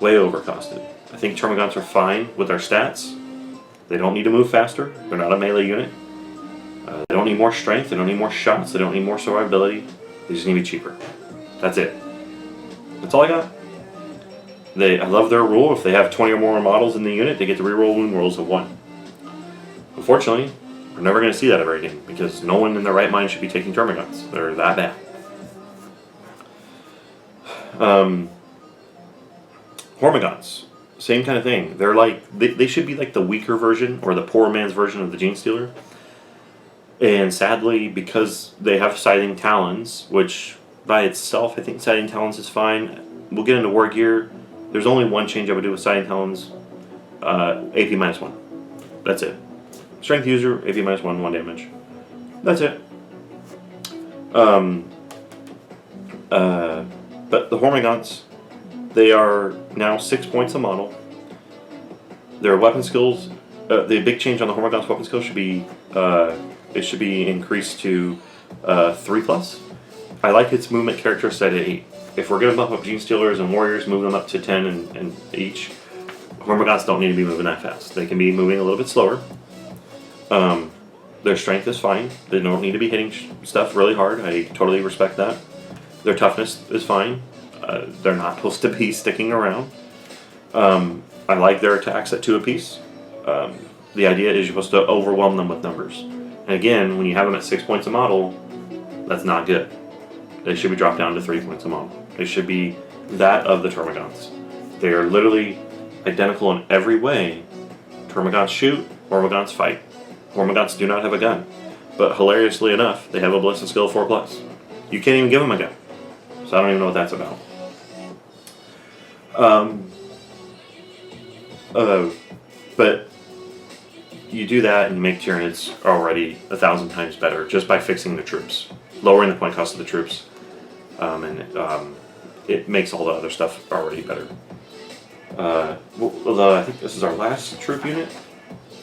Way overcosted. I think Termagants are fine with their stats. They don't need to move faster. They're not a melee unit. They don't need more strength. They don't need more shots. They don't need more survivability. They just need to be cheaper. That's it. That's all I got. I love their rule. If they have 20 or more models in the unit, they get to reroll wound rolls of 1. Unfortunately, we're never going to see that ever again because no one in their right mind should be taking Termagants. They're that bad. Hormagaunts, same kind of thing. They're they should be like the weaker version or the poor man's version of the Genestealer. And sadly, because they have Scything Talons, which by itself I think Scything Talons is fine. We'll get into War Gear. There's only one change I would do with Scything Talons. AP -1. That's it. Strength user, AP -1, 1 damage. That's it. But the Hormagaunts, they are now 6 points a model. Their weapon skills, the big change on the Hormagaunts weapon skills should be, it should be increased to 3+. I like its movement characteristic at 8. If we're going to bump up Genestealers and Warriors, move them up to 10 and each, Hormagaunts don't need to be moving that fast. They can be moving a little bit slower. Their strength is fine. They don't need to be hitting stuff really hard. I totally respect that. Their toughness is fine. They're not supposed to be sticking around. I like their attacks at 2 apiece. The idea is you're supposed to overwhelm them with numbers. And again, when you have them at 6 points a model, that's not good. They should be dropped down to 3 points a model. They should be that of the Termagants. They are literally identical in every way. Termagants shoot, Hormagaunts fight. Hormagaunts do not have a gun. But hilariously enough, they have a ballistic skill of 4+. You can't even give them a gun. So I don't even know what that's about. But you do that and you make Tyranids already 1,000 times better just by fixing the troops. Lowering the point cost of the troops. It makes all the other stuff already better. I think this is our last troop unit.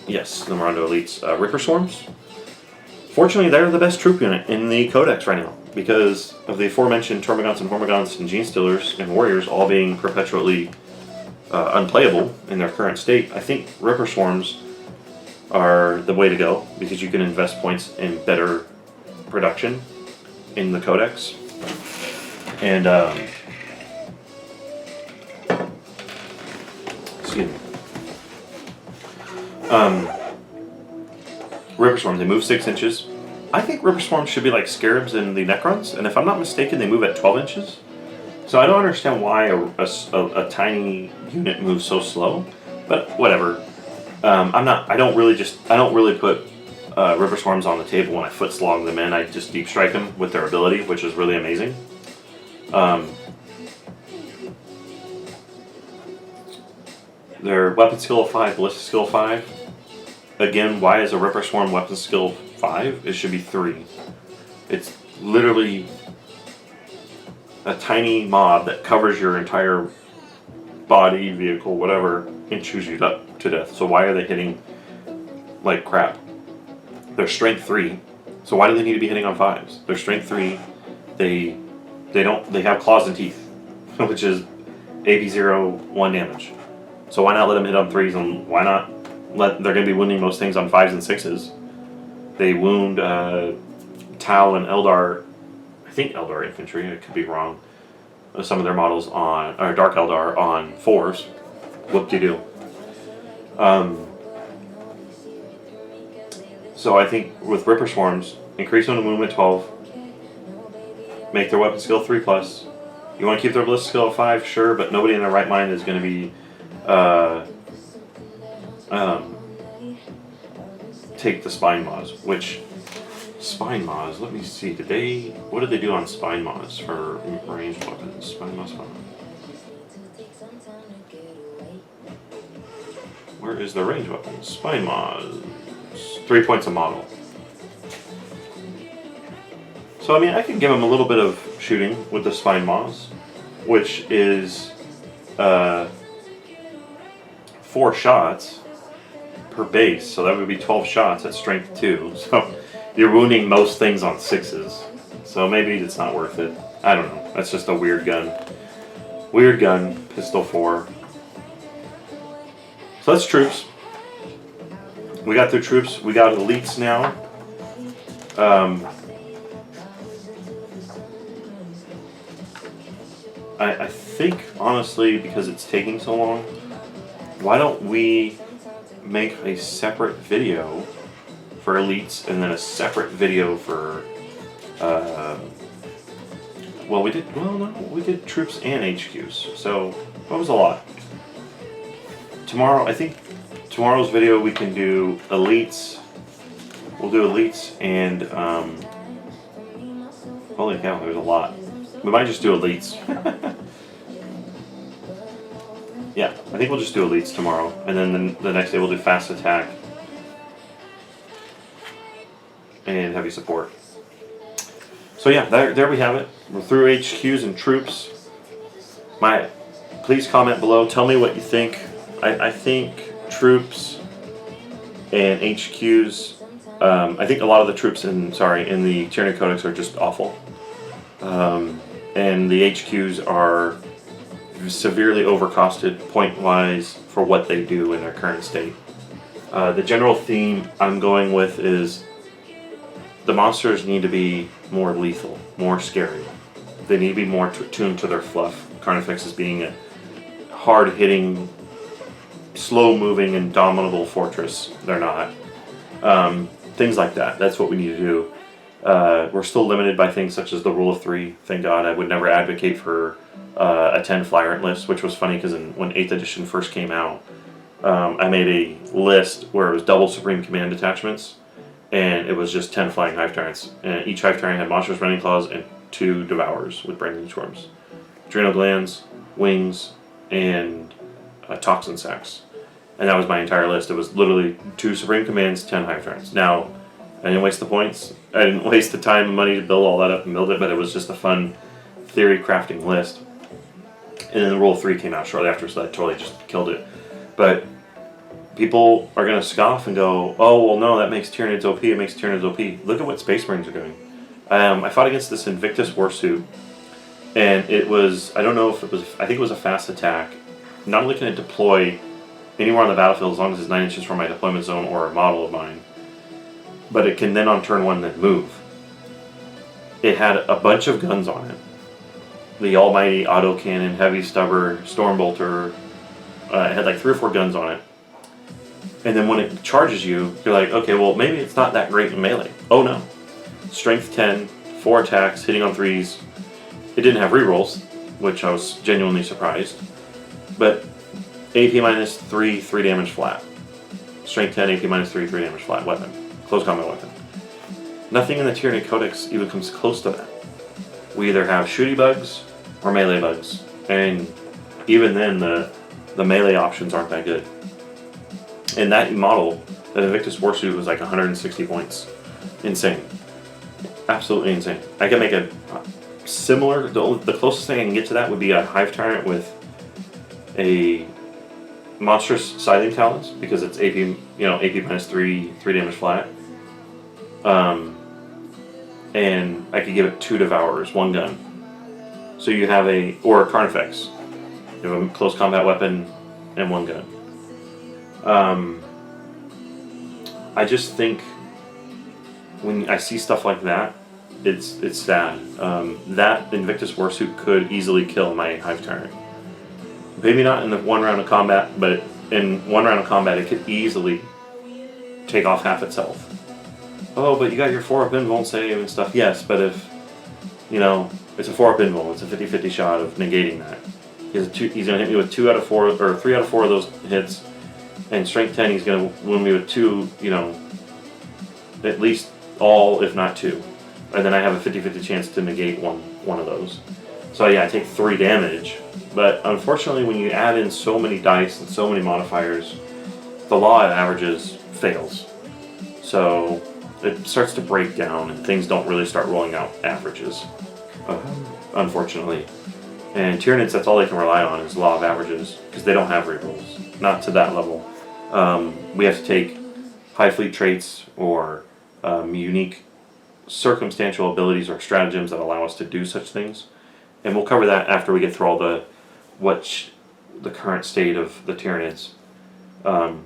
Yes, the Morondo Elites. Ripper Swarms. Fortunately, they're the best troop unit in the codex right now because of the aforementioned Termagants and Hormagaunts and Genestealers and Warriors all being perpetually unplayable in their current state. I think Ripper Swarms are the way to go because you can invest points in better production in the codex. And excuse me. River Swarms, they move 6 inches. I think River Swarms should be like Scarabs and the Necrons, and if I'm not mistaken, they move at 12 inches. So I don't understand why a tiny unit moves so slow, but whatever. I don't really put River Swarms on the table when I foot slog them in. I just deep strike them with their ability, which is really amazing. Their weapon skill 5, ballistic skill 5. Again, why is a Ripper Swarm weapon skill 5? It should be 3. It's literally a tiny mob that covers your entire body, vehicle, whatever, and chews you up to death. So why are they hitting like crap? They're strength 3. So why do they need to be hitting on 5s? They're strength 3. They have claws and teeth, which is AP0, 1 damage. So why not let them hit on 3s, and why not they're going to be wounding most things on 5s and 6s. They wound Tal and Eldar, I think Eldar infantry, I could be wrong. Some of their models on, or Dark Eldar on 4s. Whoop-de-doo. So I think with Ripper Swarms, increase them to movement 12, make their weapon skill 3+. You want to keep their ballistic skill at 5, sure, but nobody in their right mind is going to be take the Spine Mods, which Spine Mods, let me see, what did they do on Spine Mods for ranged weapons? Spine Mods. Where is the range weapons? Spine Mods, 3 points a model. So I mean, I can give them a little bit of shooting with the Spine Mods, which is 4 shots per base, so that would be 12 shots at strength 2. So you're wounding most things on 6s. So maybe it's not worth it. I don't know. That's just a weird gun. Weird gun, pistol 4. So that's troops. We got through troops. We got elites now. I think, honestly, because it's taking so long, why don't we make a separate video for elites and then a separate video for we did troops and HQs, so that was a lot. Tomorrow, I think tomorrow's video we can do elites. We'll do elites and holy cow, there's a lot. We might just do elites. Yeah, I think we'll just do elites tomorrow, and then the next day we'll do fast attack and heavy support. So yeah, there we have it. We're through HQs and troops. Please comment below. Tell me what you think. I think troops and HQs. I think a lot of the troops in the Tyranid Codex are just awful, and the HQs are severely overcosted point-wise for what they do in their current state. The general theme I'm going with is the monsters need to be more lethal, more scary. They need to be more tuned to their fluff. Carnifex is being a hard-hitting, slow-moving, indomitable fortress. They're not. Things like that. That's what we need to do. We're still limited by things such as the rule of 3. Thank God. I would never advocate for a 10 flyer list, which was funny because when 8th edition first came out, I made a list where it was double Supreme Command detachments, and it was just 10 flying Hive Tyrants. And each Hive Tyrant had monstrous rending claws and 2 Devourers with branding swarms, adrenal glands, wings, and toxin sacs. And that was my entire list. It was literally 2 Supreme Commands, 10 Hive Tyrants. Now, I didn't waste the points. I didn't waste the time and money to build all that up and build it, but it was just a fun theory crafting list. And then the rule of 3 came out shortly after, so that totally just killed it. But people are going to scoff and go, oh, well, no, that makes Tyranids OP, it makes Tyranids OP. Look at what Space Marines are doing. I fought against this Invictus Warsuit, and it was, I don't know if it was, I think it was a fast attack. Not only can it deploy anywhere on the battlefield as long as it's 9 inches from my deployment zone or a model of mine. But it can then on turn 1 then move. It had a bunch of guns on it. The almighty autocannon, heavy stubber, stormbolter. It had like 3 or 4 guns on it. And then when it charges you, you're like, okay, well maybe it's not that great in melee. Oh no. Strength 10, 4 attacks, hitting on 3s. It didn't have rerolls, which I was genuinely surprised. But AP minus 3, 3 damage flat. Strength 10, AP minus 3, 3 damage flat weapon. Close combat weapon. Nothing in the Tyranid Codex even comes close to that. We either have shooty bugs or melee bugs. And even then the melee options aren't that good. And that model, that Invictus Warsuit, was like 160 points. Insane. Absolutely insane. I can make a similar, the closest thing I can get to that would be a Hive Tyrant with a monstrous Scything Talons, because it's AP, AP minus 3, 3 damage flat. And I could give it 2 Devourers, 1 gun. So you have or Carnifex. You have a close combat weapon and 1 gun. I just think when I see stuff like that, it's sad. That Invictus Warsuit could easily kill my Hive Tyrant. Maybe not in the 1 round of combat, but in 1 round of combat it could easily take off half itself. Oh, but you got your 4-up invul save and stuff. Yes, but if, it's a 4-up invul, it's a 50-50 shot of negating that. He's going to hit me with 2 out of 4, or 3 out of 4 of those hits. And strength 10, he's going to wound me with 2, at least all, if not 2. And then I have a 50-50 chance to negate one of those. So yeah, I take 3 damage. But unfortunately, when you add in so many dice and so many modifiers, the law of averages fails. So it starts to break down and things don't really start rolling out averages, unfortunately. And Tyranids, that's all they can rely on is law of averages, because they don't have rerolls. Not to that level. We have to take high fleet traits or unique circumstantial abilities or stratagems that allow us to do such things. And we'll cover that after we get through all the current state of the Tyranids. But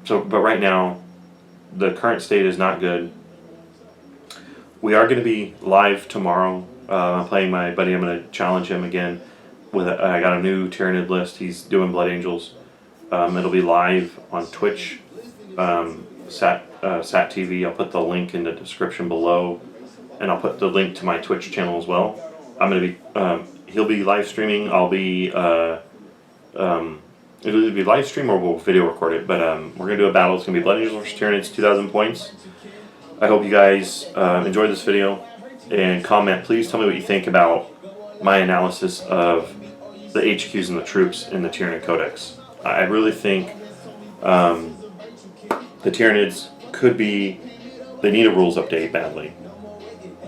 right now, the current state is not good. We are going to be live tomorrow. I'm playing my buddy. I'm going to challenge him again. I got a new Tyranid list. He's doing Blood Angels. It'll be live on Twitch, Sat TV. I'll put the link in the description below, and I'll put the link to my Twitch channel as well. I'm going to be. He'll be live streaming. I'll be. It'll either be live stream or we'll video record it. But we're going to do a battle. It's going to be Blood Angels versus Tyranids, 2,000 points. I hope you guys enjoyed this video. And comment, please tell me what you think about my analysis of the HQs and the troops in the Tyranid Codex. I really think the Tyranids could be, they need a rules update badly.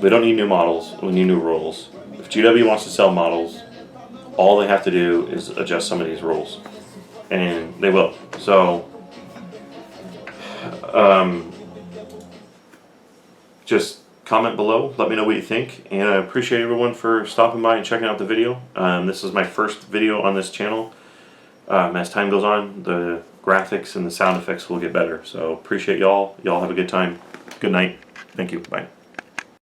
They don't need new models, we need new rules. If GW wants to sell models, all they have to do is adjust some of these rules. And they will. So, just comment below, let me know what you think, and I appreciate everyone for stopping by and checking out the video. This is my first video on this channel. As time goes on, the graphics and the sound effects will get better, so appreciate y'all. Y'all have a good time. Good night. Thank you. Bye.